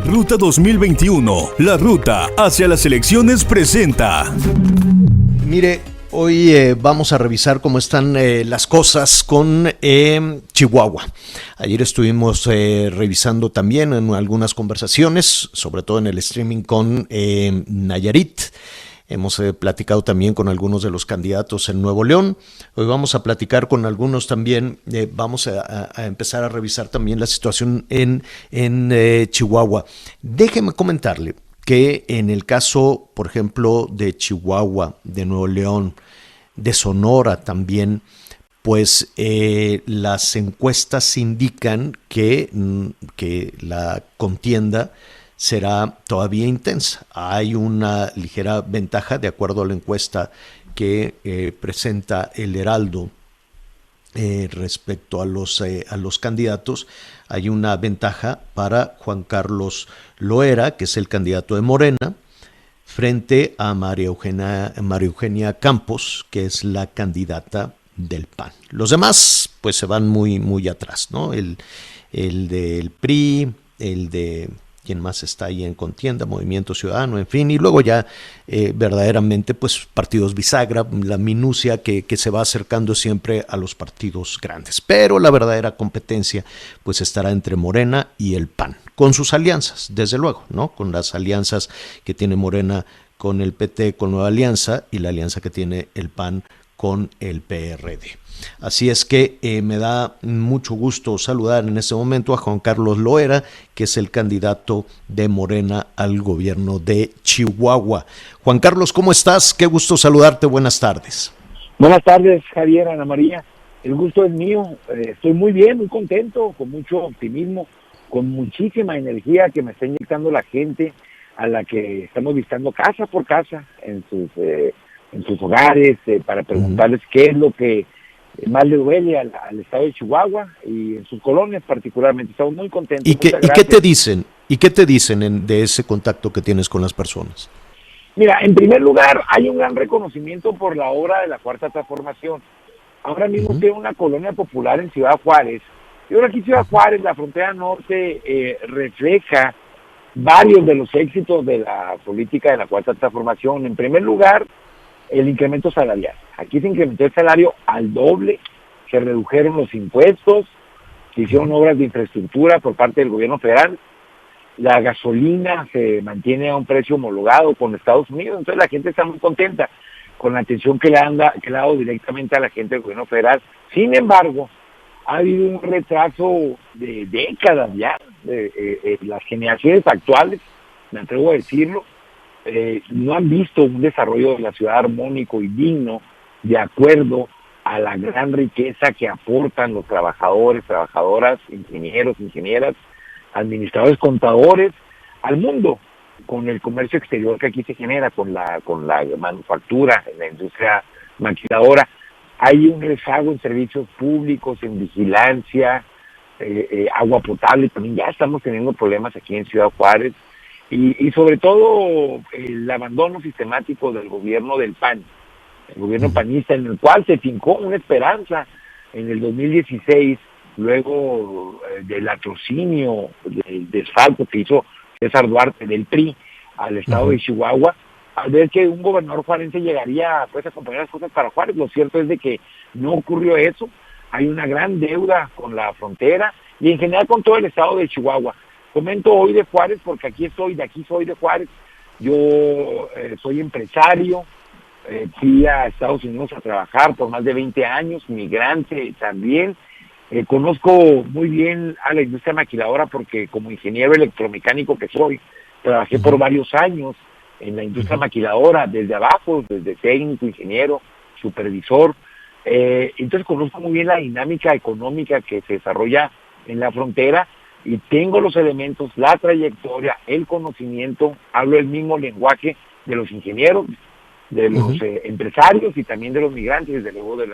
Ruta 2021, la ruta hacia las elecciones presenta. Mire, hoy vamos a revisar cómo están las cosas con Chihuahua. Ayer estuvimos revisando también en algunas conversaciones, sobre todo en el streaming con Nayarit. Hemos platicado también con algunos de los candidatos en Nuevo León. Hoy vamos a platicar con algunos también. Vamos a empezar a revisar también la situación en Chihuahua. Déjeme comentarle que en el caso, por ejemplo, de Chihuahua, de Nuevo León, de Sonora también, pues las encuestas indican que la contienda será todavía intensa. Hay una ligera ventaja, de acuerdo a la encuesta que presenta el Heraldo respecto a los candidatos. Hay una ventaja para Juan Carlos Loera, que es el candidato de Morena, frente a María Eugenia Campos, que es la candidata del PAN. Los demás pues se van muy, muy atrás, ¿no? El del PRI, el de quién más está ahí en contienda, Movimiento Ciudadano, en fin, y luego ya verdaderamente pues partidos bisagra, la minucia que se va acercando siempre a los partidos grandes, pero la verdadera competencia pues estará entre Morena y el PAN, con sus alianzas, desde luego, ¿no? Con las alianzas que tiene Morena con el PT, con Nueva Alianza, y la alianza que tiene el PAN con el PRD. Así es que me da mucho gusto saludar en este momento a Juan Carlos Loera, que es el candidato de Morena al gobierno de Chihuahua. Juan Carlos, ¿cómo estás? Qué gusto saludarte, buenas tardes. Buenas tardes, Javier, Ana María. El gusto es mío. Estoy muy bien, muy contento, con mucho optimismo, con muchísima energía que me está inyectando la gente a la que estamos visitando casa por casa en sus hogares, para preguntarles qué es lo que más le duele al estado de Chihuahua y en sus colonias particularmente. Estamos muy contentos. ¿Y qué te dicen? De ese contacto que tienes con las personas? Mira, en primer lugar, hay un gran reconocimiento por la obra de la Cuarta Transformación. Ahora mismo tiene una colonia popular en Ciudad Juárez. Y ahora aquí Ciudad Juárez, la frontera norte, refleja varios de los éxitos de la política de la Cuarta Transformación. En primer lugar, el incremento salarial. Aquí se incrementó el salario al doble, se redujeron los impuestos, se hicieron obras de infraestructura por parte del gobierno federal, la gasolina se mantiene a un precio homologado con Estados Unidos, entonces la gente está muy contenta con la atención que le ha dado directamente a la gente del gobierno federal. Sin embargo, ha habido un retraso de décadas ya, las generaciones actuales, me atrevo a decirlo, no han visto un desarrollo de la ciudad armónico y digno de acuerdo a la gran riqueza que aportan los trabajadores, trabajadoras, ingenieros, ingenieras, administradores, contadores al mundo, con el comercio exterior que aquí se genera, con la manufactura, en la industria maquiladora. Hay un rezago en servicios públicos, en vigilancia, agua potable, también ya estamos teniendo problemas aquí en Ciudad Juárez. Y sobre todo el abandono sistemático del gobierno del PAN, el gobierno panista, en el cual se fincó una esperanza en el 2016, luego del latrocinio, del desfalco que hizo César Duarte del PRI al estado de Chihuahua, al ver que un gobernador juarense llegaría pues a acompañar las cosas para Juárez. Lo cierto es de que no ocurrió eso. Hay una gran deuda con la frontera y en general con todo el estado de Chihuahua. Comento hoy de Juárez porque aquí soy de Juárez. Yo soy empresario, fui a Estados Unidos a trabajar por más de 20 años, migrante también. Conozco muy bien a la industria maquiladora porque como ingeniero electromecánico que soy, trabajé por varios años en la industria maquiladora, desde abajo, desde técnico, ingeniero, supervisor. Entonces conozco muy bien la dinámica económica que se desarrolla en la frontera y tengo los elementos, la trayectoria, el conocimiento, hablo el mismo lenguaje de los ingenieros, de los empresarios y también de los migrantes, desde luego de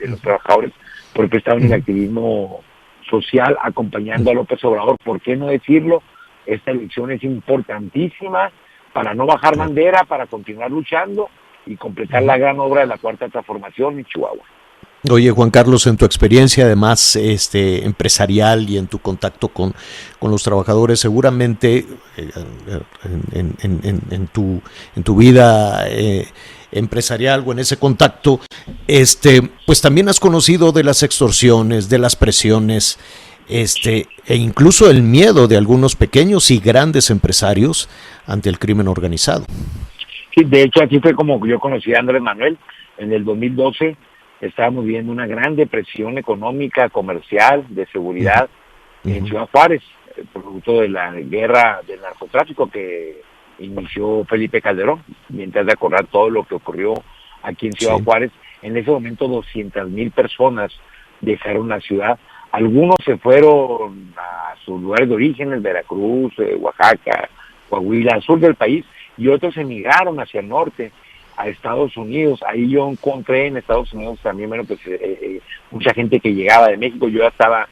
los trabajadores, porque he estado en el activismo social acompañando a López Obrador. ¿Por qué no decirlo? Esta elección es importantísima para no bajar bandera, para continuar luchando y completar la gran obra de la Cuarta Transformación en Chihuahua. Oye, Juan Carlos, en tu experiencia además empresarial y en tu contacto con los trabajadores, seguramente en tu vida empresarial o en ese contacto, pues también has conocido de las extorsiones, de las presiones, e incluso el miedo de algunos pequeños y grandes empresarios ante el crimen organizado. Sí, de hecho, así fue como yo conocí a Andrés Manuel. En el 2012 estábamos viviendo una gran depresión económica, comercial, de seguridad en Ciudad Juárez, producto de la guerra del narcotráfico que inició Felipe Calderón, mientras de acordar todo lo que ocurrió aquí en Ciudad Juárez. En ese momento 200,000 personas dejaron la ciudad. Algunos se fueron a sus lugares de origen, el Veracruz, Oaxaca, Coahuila, al sur del país, y otros emigraron hacia el norte, a Estados Unidos. Ahí yo encontré en Estados Unidos también, bueno, pues mucha gente que llegaba de México. Yo ya estaba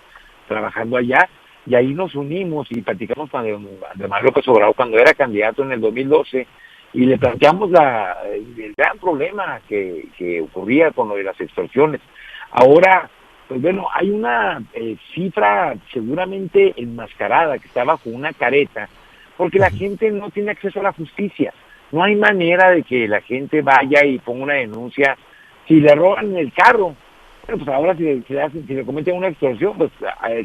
trabajando allá, y ahí nos unimos y platicamos con Andrés López Obrador cuando era candidato en el 2012, y le planteamos el gran problema que ocurría con lo de las extorsiones. Ahora, pues bueno, hay una cifra seguramente enmascarada que está bajo una careta, porque la gente no tiene acceso a la justicia. No hay manera de que la gente vaya y ponga una denuncia. Si le roban el carro, bueno, pues ahora si le cometen una extorsión, pues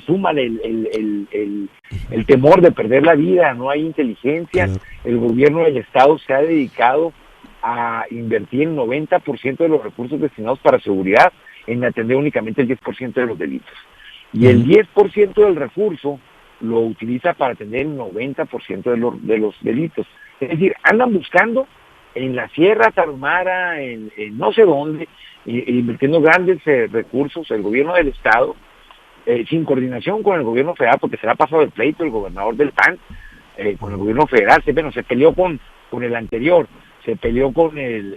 súmale el temor de perder la vida. No hay inteligencia. El gobierno del Estado se ha dedicado a invertir el 90% de los recursos destinados para seguridad en atender únicamente el 10% de los delitos. Y el 10% del recurso lo utiliza para atender el 90% de los delitos. Es decir, andan buscando en la Sierra Tarahumara, en no sé dónde, invirtiendo grandes recursos, el gobierno del Estado, sin coordinación con el gobierno federal, porque se le ha pasado el pleito el gobernador del PAN, con el gobierno federal. Se peleó con el anterior, se peleó con el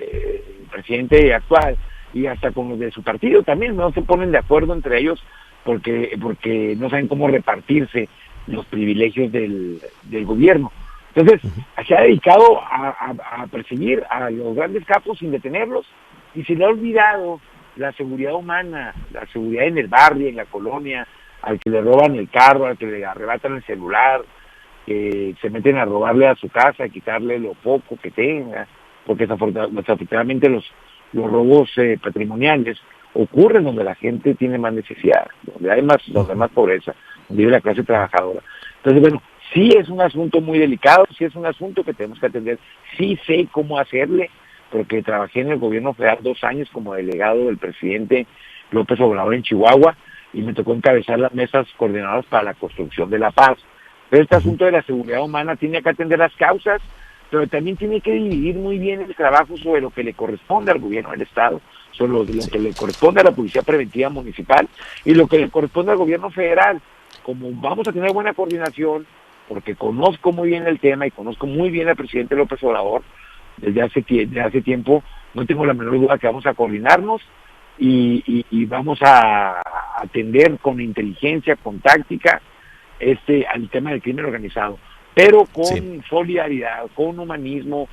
presidente actual, y hasta con los de su partido también no se ponen de acuerdo entre ellos, porque no saben cómo repartirse los privilegios del gobierno. Entonces, se ha dedicado a perseguir a los grandes capos sin detenerlos, y se le ha olvidado la seguridad humana, la seguridad en el barrio, en la colonia, al que le roban el carro, al que le arrebatan el celular, que se meten a robarle a su casa, a quitarle lo poco que tenga, porque desafortunadamente los robos patrimoniales ocurren donde la gente tiene más necesidad, donde hay más pobreza, donde vive la clase trabajadora. Entonces, bueno, sí es un asunto muy delicado, sí es un asunto que tenemos que atender, sí sé cómo hacerle, porque trabajé en el gobierno federal 2 años como delegado del presidente López Obrador en Chihuahua, y me tocó encabezar las mesas coordinadoras para la construcción de la paz. Pero este asunto de la seguridad humana tiene que atender las causas, pero también tiene que dividir muy bien el trabajo sobre lo que le corresponde al gobierno del Estado, sobre lo que le corresponde a la Policía Preventiva Municipal y lo que le corresponde al gobierno federal. Como vamos a tener buena coordinación, porque conozco muy bien el tema y conozco muy bien al presidente López Obrador desde hace tiempo, no tengo la menor duda que vamos a coordinarnos y vamos a atender con inteligencia, con táctica, al tema del crimen organizado, pero con solidaridad, con humanismo,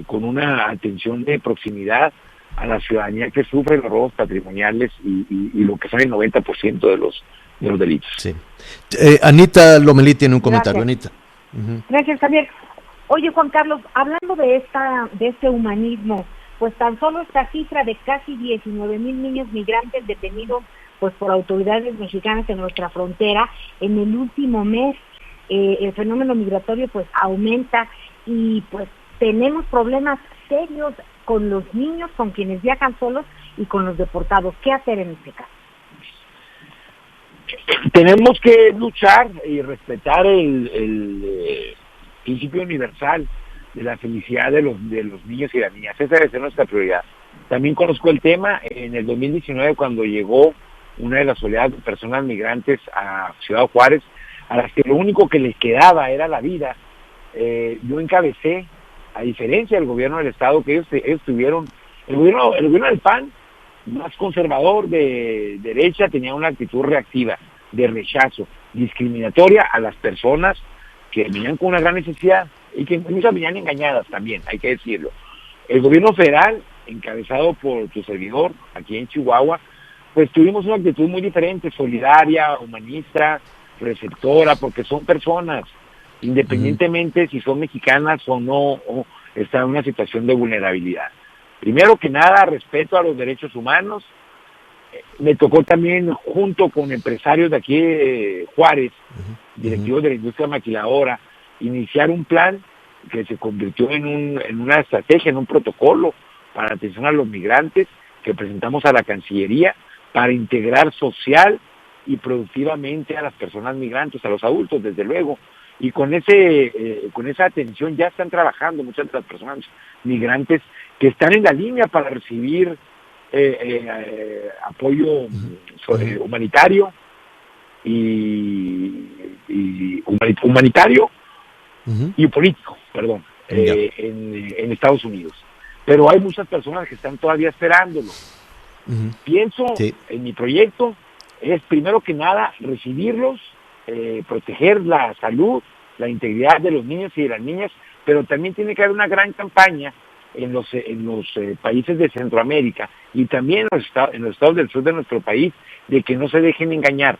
con una atención de proximidad a la ciudadanía que sufre los robos patrimoniales y lo que son el 90% de los delitos. Sí. Anita Lomelí tiene un comentario. Gracias. Anita. Gracias, Javier. Oye, Juan Carlos, hablando de este humanismo, pues tan solo esta cifra de casi 19,000 niños migrantes detenidos pues por autoridades mexicanas en nuestra frontera en el último mes, el fenómeno migratorio pues aumenta, y pues tenemos problemas serios con los niños, con quienes viajan solos y con los deportados. ¿Qué hacer en este caso? Tenemos que luchar y respetar el principio universal de la felicidad de los niños y las niñas. Esa debe ser nuestra prioridad. También conozco el tema en el 2019, cuando llegó una de las oleadas de personas migrantes a Ciudad Juárez, a las que lo único que les quedaba era la vida. Yo encabecé, a diferencia del gobierno del Estado, que ellos tuvieron, el gobierno del PAN, más conservador, de derecha, tenía una actitud reactiva, de rechazo, discriminatoria a las personas que venían con una gran necesidad y que muchas venían engañadas también, hay que decirlo. El gobierno federal encabezado por tu servidor, aquí en Chihuahua, pues tuvimos una actitud muy diferente, solidaria, humanista, receptora, porque son personas, independientemente si son mexicanas o no, o están en una situación de vulnerabilidad. Primero que nada, respeto a los derechos humanos. Me tocó también, junto con empresarios de aquí de Juárez, directivos de la industria maquiladora, iniciar un plan que se convirtió en una estrategia, en un protocolo para atención a los migrantes que presentamos a la Cancillería para integrar social y productivamente a las personas migrantes, a los adultos, desde luego. Y con esa atención ya están trabajando muchas de las personas migrantes que están en la línea para recibir apoyo humanitario humanitario y político, perdón, en Estados Unidos. Pero hay muchas personas que están todavía esperándolo. Pienso en mi proyecto es primero que nada recibirlos, proteger la salud, la integridad de los niños y de las niñas, pero también tiene que haber una gran campaña en los países de Centroamérica y también en los estados del sur de nuestro país, de que no se dejen engañar,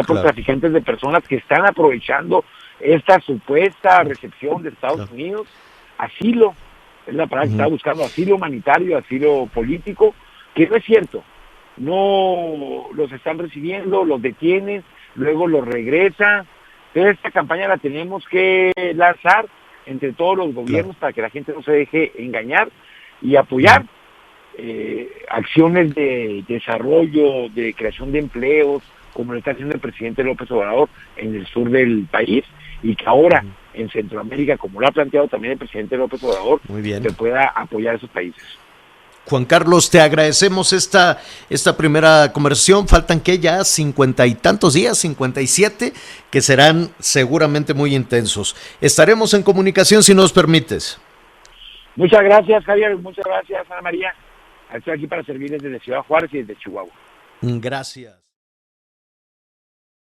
por traficantes de personas que están aprovechando esta supuesta recepción de Estados Unidos, asilo, es la palabra que está buscando, asilo humanitario, asilo político, que no es cierto. No los están recibiendo, los detienen, luego los regresan. Entonces esta campaña la tenemos que lanzar entre todos los gobiernos para que la gente no se deje engañar y apoyar acciones de desarrollo, de creación de empleos, como lo está haciendo el presidente López Obrador en el sur del país, y que ahora en Centroamérica, como lo ha planteado también el presidente López Obrador, se pueda apoyar a esos países. Juan Carlos, te agradecemos esta primera conversación. Faltan que ya 50 y tantos días, 57, que serán seguramente muy intensos. Estaremos en comunicación si nos permites. Muchas gracias, Javier. Muchas gracias, Ana María. Estoy aquí para servirles desde Ciudad Juárez y desde Chihuahua. Gracias.